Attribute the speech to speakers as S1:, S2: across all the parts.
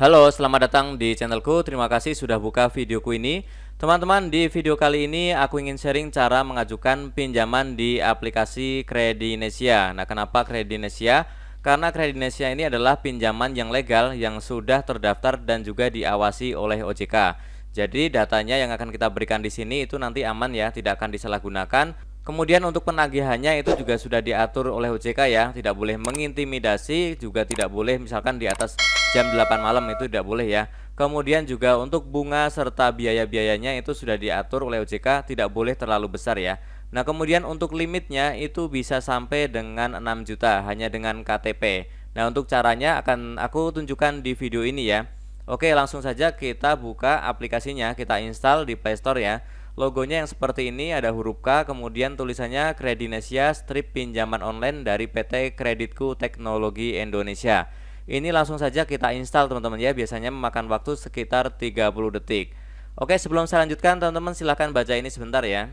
S1: Halo, selamat datang di channelku. Terima kasih sudah buka videoku ini. Teman-teman, di video kali ini aku ingin sharing cara mengajukan pinjaman di aplikasi Kredinesia. Nah, kenapa Kredinesia? Karena Kredinesia ini adalah pinjaman yang legal yang sudah terdaftar dan juga diawasi oleh OJK. Jadi datanya yang akan kita berikan di sini itu nanti aman ya, tidak akan disalahgunakan. Kemudian untuk penagihannya itu juga sudah diatur oleh OJK ya, tidak boleh mengintimidasi, juga tidak boleh misalkan di atas jam 8 malam itu tidak boleh ya. Kemudian juga untuk bunga serta biaya-biayanya itu sudah diatur oleh OJK, tidak boleh terlalu besar ya. Nah, kemudian untuk limitnya itu bisa sampai dengan 6 juta hanya dengan KTP. Nah, untuk caranya akan aku tunjukkan di video ini ya. Oke, langsung saja kita buka aplikasinya, kita install di Play Store ya. Logonya yang seperti ini, ada huruf K, kemudian tulisannya Kredinesia Strip Pinjaman Online dari PT Kreditku Teknologi Indonesia. Ini langsung saja kita install teman-teman ya, biasanya memakan waktu sekitar 30 detik. Oke, sebelum saya lanjutkan teman-teman silahkan baca ini sebentar ya.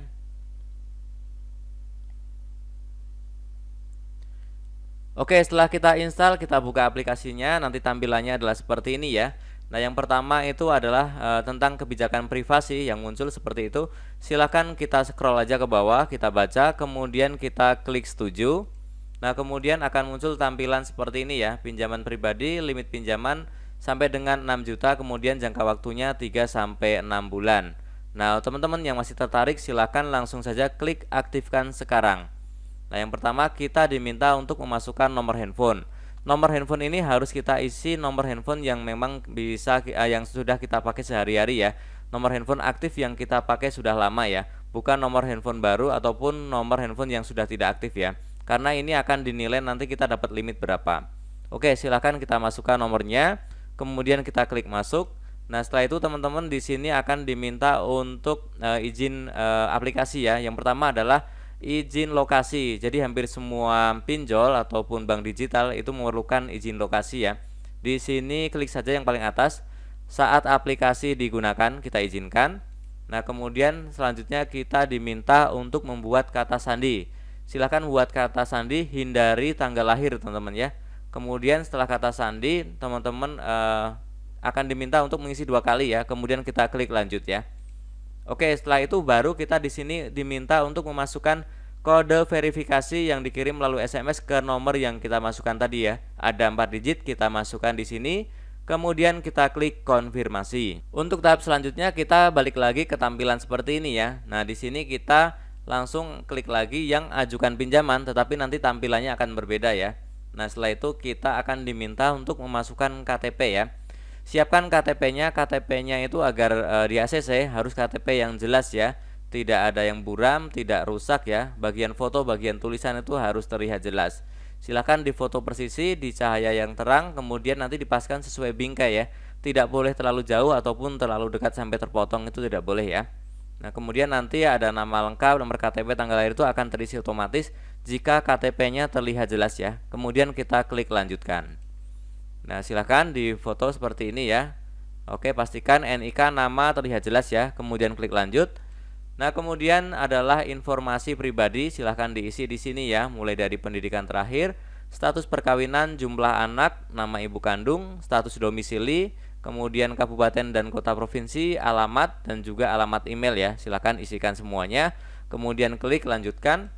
S1: Oke, setelah kita install, kita buka aplikasinya, nanti tampilannya adalah seperti ini ya. Nah, yang pertama itu adalah tentang kebijakan privasi yang muncul seperti itu. Silahkan kita scroll aja ke bawah, kita baca, kemudian kita klik setuju. Nah, kemudian akan muncul tampilan seperti ini ya, pinjaman pribadi, limit pinjaman sampai dengan 6 juta, kemudian jangka waktunya 3 sampai 6 bulan. Nah, teman-teman yang masih tertarik silahkan langsung saja klik aktifkan sekarang. Nah, yang pertama kita diminta untuk memasukkan nomor handphone. Nomor handphone ini harus kita isi nomor handphone yang memang bisa yang sudah kita pakai sehari-hari ya. Nomor handphone aktif yang kita pakai sudah lama ya, bukan nomor handphone baru ataupun nomor handphone yang sudah tidak aktif ya. Karena ini akan dinilai nanti kita dapat limit berapa. Oke, silakan kita masukkan nomornya, kemudian kita klik masuk. Nah, setelah itu teman-teman di sini akan diminta untuk izin aplikasi ya. Yang pertama adalah izin lokasi. Jadi hampir semua pinjol ataupun bank digital itu memerlukan izin lokasi ya. Di sini klik saja yang paling atas. Saat aplikasi digunakan kita izinkan. Nah, kemudian selanjutnya kita diminta untuk membuat kata sandi. Silahkan buat kata sandi, hindari tanggal lahir teman-teman ya. Kemudian setelah kata sandi teman-teman akan diminta untuk mengisi 2 kali ya. Kemudian kita klik lanjut ya. Oke, setelah itu baru kita di sini diminta untuk memasukkan kode verifikasi yang dikirim melalui SMS ke nomor yang kita masukkan tadi ya. Ada 4 digit, kita masukkan di sini. Kemudian kita klik konfirmasi. Untuk tahap selanjutnya kita balik lagi ke tampilan seperti ini ya. Nah, di sini kita langsung klik lagi yang ajukan pinjaman, tetapi nanti tampilannya akan berbeda ya. Nah, setelah itu kita akan diminta untuk memasukkan KTP ya. Siapkan KTP-nya, KTP-nya itu agar di ACC harus KTP yang jelas ya. Tidak ada yang buram, tidak rusak ya. Bagian foto, bagian tulisan itu harus terlihat jelas. Silahkan difoto persisi di cahaya yang terang, kemudian nanti dipaskan sesuai bingkai ya. Tidak boleh terlalu jauh ataupun terlalu dekat sampai terpotong, itu tidak boleh ya. Nah, kemudian nanti ada nama lengkap, nomor KTP, tanggal lahir itu akan terisi otomatis jika KTP-nya terlihat jelas ya. Kemudian kita klik lanjutkan. Nah, silahkan di foto seperti ini ya. Oke, pastikan NIK nama terlihat jelas ya. Kemudian klik lanjut. Nah, kemudian adalah informasi pribadi, silahkan diisi di sini ya. Mulai dari pendidikan terakhir, status perkawinan, jumlah anak, nama ibu kandung, status domisili, kemudian kabupaten dan kota provinsi, alamat dan juga alamat email ya. Silahkan isikan semuanya. Kemudian klik lanjutkan.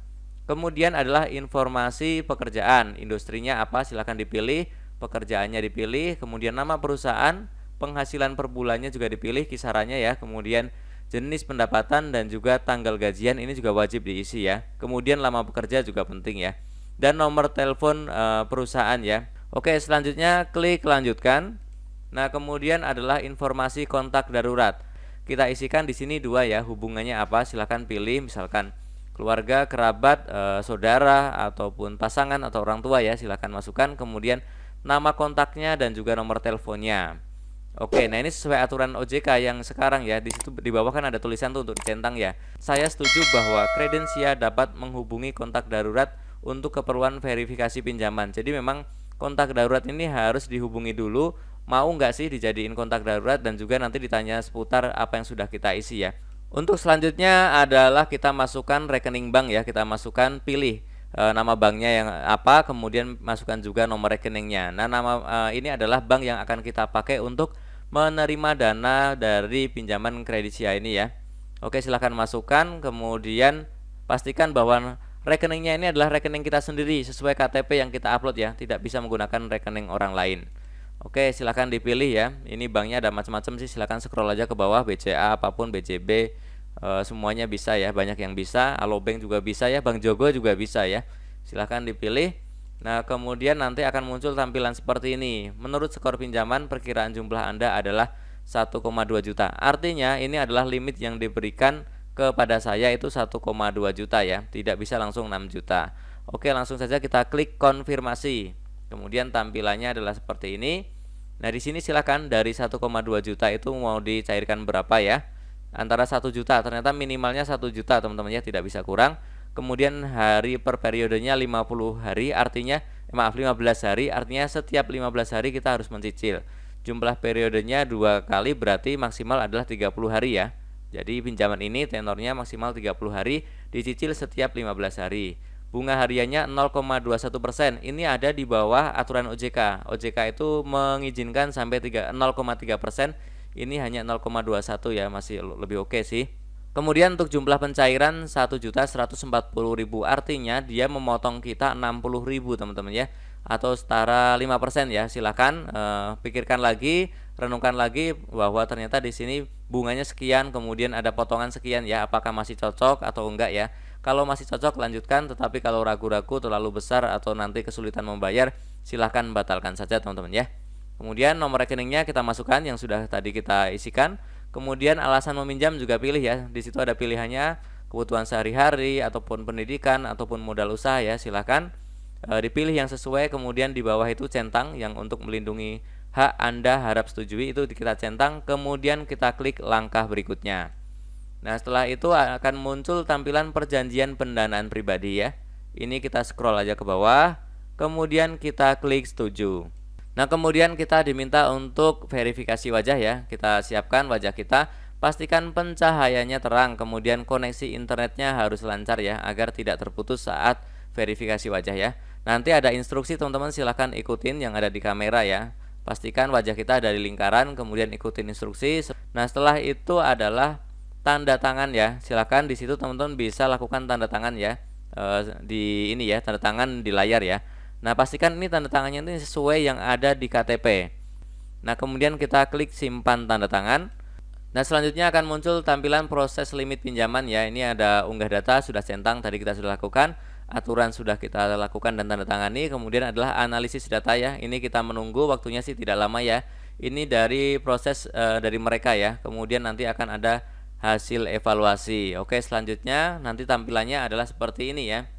S1: Kemudian adalah informasi pekerjaan, industrinya apa, silahkan dipilih. Pekerjaannya dipilih, kemudian nama perusahaan, penghasilan per bulannya juga dipilih kisarannya ya, kemudian jenis pendapatan dan juga tanggal gajian ini juga wajib diisi ya. Kemudian lama bekerja juga penting ya. Dan nomor telepon perusahaan ya. Oke, selanjutnya klik lanjutkan. Nah, kemudian adalah informasi kontak darurat. Kita isikan di sini 2 ya, hubungannya apa, silahkan pilih misalkan keluarga, kerabat, saudara ataupun pasangan atau orang tua ya, silahkan masukkan. Kemudian nama kontaknya dan juga nomor teleponnya. Oke, nah ini sesuai aturan OJK yang sekarang ya. Di situ di bawah kan ada tulisan tuh untuk dicentang ya. Saya setuju bahwa Kredensia dapat menghubungi kontak darurat untuk keperluan verifikasi pinjaman. Jadi memang kontak darurat ini harus dihubungi dulu. Mau nggak sih dijadiin kontak darurat, dan juga nanti ditanya seputar apa yang sudah kita isi ya. Untuk selanjutnya adalah kita masukkan rekening bank ya. Kita masukkan pilih nama banknya yang apa, kemudian masukkan juga nomor rekeningnya. Nah, ini adalah bank yang akan kita pakai untuk menerima dana dari pinjaman kredit SIA ini ya. Oke, silahkan masukkan, kemudian pastikan bahwa rekeningnya ini adalah rekening kita sendiri sesuai KTP yang kita upload ya, tidak bisa menggunakan rekening orang lain. Oke, silahkan dipilih ya. Ini banknya ada macam-macam sih, silahkan scroll aja ke bawah, BCA apapun, BCB, semuanya bisa ya, banyak yang bisa. Alobank juga bisa ya, Bank Jogo juga bisa ya. Silahkan dipilih. Nah, kemudian nanti akan muncul tampilan seperti ini. Menurut skor pinjaman, perkiraan jumlah Anda adalah 1,2 juta. Artinya ini adalah limit yang diberikan kepada saya itu 1,2 juta ya, tidak bisa langsung 6 juta. Oke, langsung saja kita klik konfirmasi. Kemudian tampilannya adalah seperti ini. Nah, di sini silakan dari 1,2 juta itu mau dicairkan berapa ya? Antara 1 juta, ternyata minimalnya 1 juta teman-teman ya, tidak bisa kurang. Kemudian hari per periodenya 50 hari, artinya 15 hari, artinya setiap 15 hari kita harus mencicil. Jumlah periodenya 2 kali, berarti maksimal adalah 30 hari ya. Jadi pinjaman ini tenornya maksimal 30 hari, dicicil setiap 15 hari. Bunga hariannya 0,21%. Ini ada di bawah aturan OJK. OJK itu mengizinkan sampai 0,3%. Ini hanya 0,21 ya, masih lebih oke sih. Kemudian untuk jumlah pencairan 1.140.000, artinya dia memotong kita 60.000 teman-teman ya, atau setara 5% ya. Silahkan pikirkan lagi, renungkan lagi bahwa ternyata di sini bunganya sekian, kemudian ada potongan sekian ya, apakah masih cocok atau enggak ya. Kalau masih cocok lanjutkan, tetapi kalau ragu-ragu terlalu besar atau nanti kesulitan membayar, silahkan batalkan saja teman-teman ya. Kemudian nomor rekeningnya kita masukkan yang sudah tadi kita isikan. Kemudian alasan meminjam juga pilih ya. Di situ ada pilihannya kebutuhan sehari-hari ataupun pendidikan ataupun modal usaha ya. Silahkan dipilih yang sesuai. Kemudian di bawah itu centang yang untuk melindungi hak Anda harap setujui, itu kita centang. Kemudian kita klik langkah berikutnya. Nah, setelah itu akan muncul tampilan perjanjian pendanaan pribadi ya. Ini kita scroll aja ke bawah, kemudian kita klik setuju. Nah, kemudian kita diminta untuk verifikasi wajah ya. Kita siapkan wajah kita, pastikan pencahayaannya terang, kemudian koneksi internetnya harus lancar ya, agar tidak terputus saat verifikasi wajah ya. Nanti ada instruksi teman-teman, silahkan ikutin yang ada di kamera ya. Pastikan wajah kita dari lingkaran, kemudian ikutin instruksi. Nah, setelah itu adalah tanda tangan ya. Silakan di situ teman-teman bisa lakukan tanda tangan ya, di ini ya, tanda tangan di layar ya. Nah, pastikan ini tanda tangannya ini sesuai yang ada di KTP. Nah, kemudian kita klik simpan tanda tangan. Nah, selanjutnya akan muncul tampilan proses limit pinjaman ya. Ini ada unggah data, sudah centang, tadi kita sudah lakukan. Aturan sudah kita lakukan dan tanda tangani. Kemudian adalah analisis data ya. Ini kita menunggu, waktunya sih tidak lama ya. Ini dari proses dari mereka ya. Kemudian nanti akan ada hasil evaluasi. Oke, selanjutnya nanti tampilannya adalah seperti ini ya.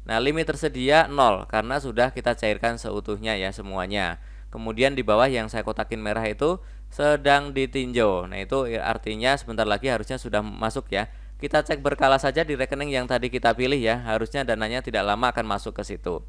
S1: Nah, limit tersedia 0 karena sudah kita cairkan seutuhnya ya semuanya. Kemudian di bawah yang saya kotakin merah itu sedang ditinjau. Nah, itu artinya sebentar lagi harusnya sudah masuk ya. Kita cek berkala saja di rekening yang tadi kita pilih ya. Harusnya dananya tidak lama akan masuk ke situ.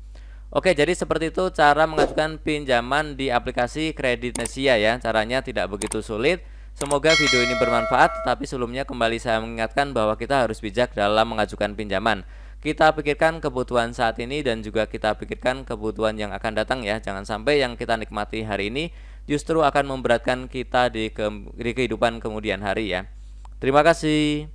S1: Oke, jadi seperti itu cara mengajukan pinjaman di aplikasi Kredit Nesia ya. Caranya tidak begitu sulit. Semoga video ini bermanfaat, tetapi sebelumnya kembali saya mengingatkan bahwa kita harus bijak dalam mengajukan pinjaman. Kita pikirkan kebutuhan saat ini dan juga kita pikirkan kebutuhan yang akan datang ya. Jangan sampai yang kita nikmati hari ini justru akan memberatkan kita di kehidupan kemudian hari ya. Terima kasih.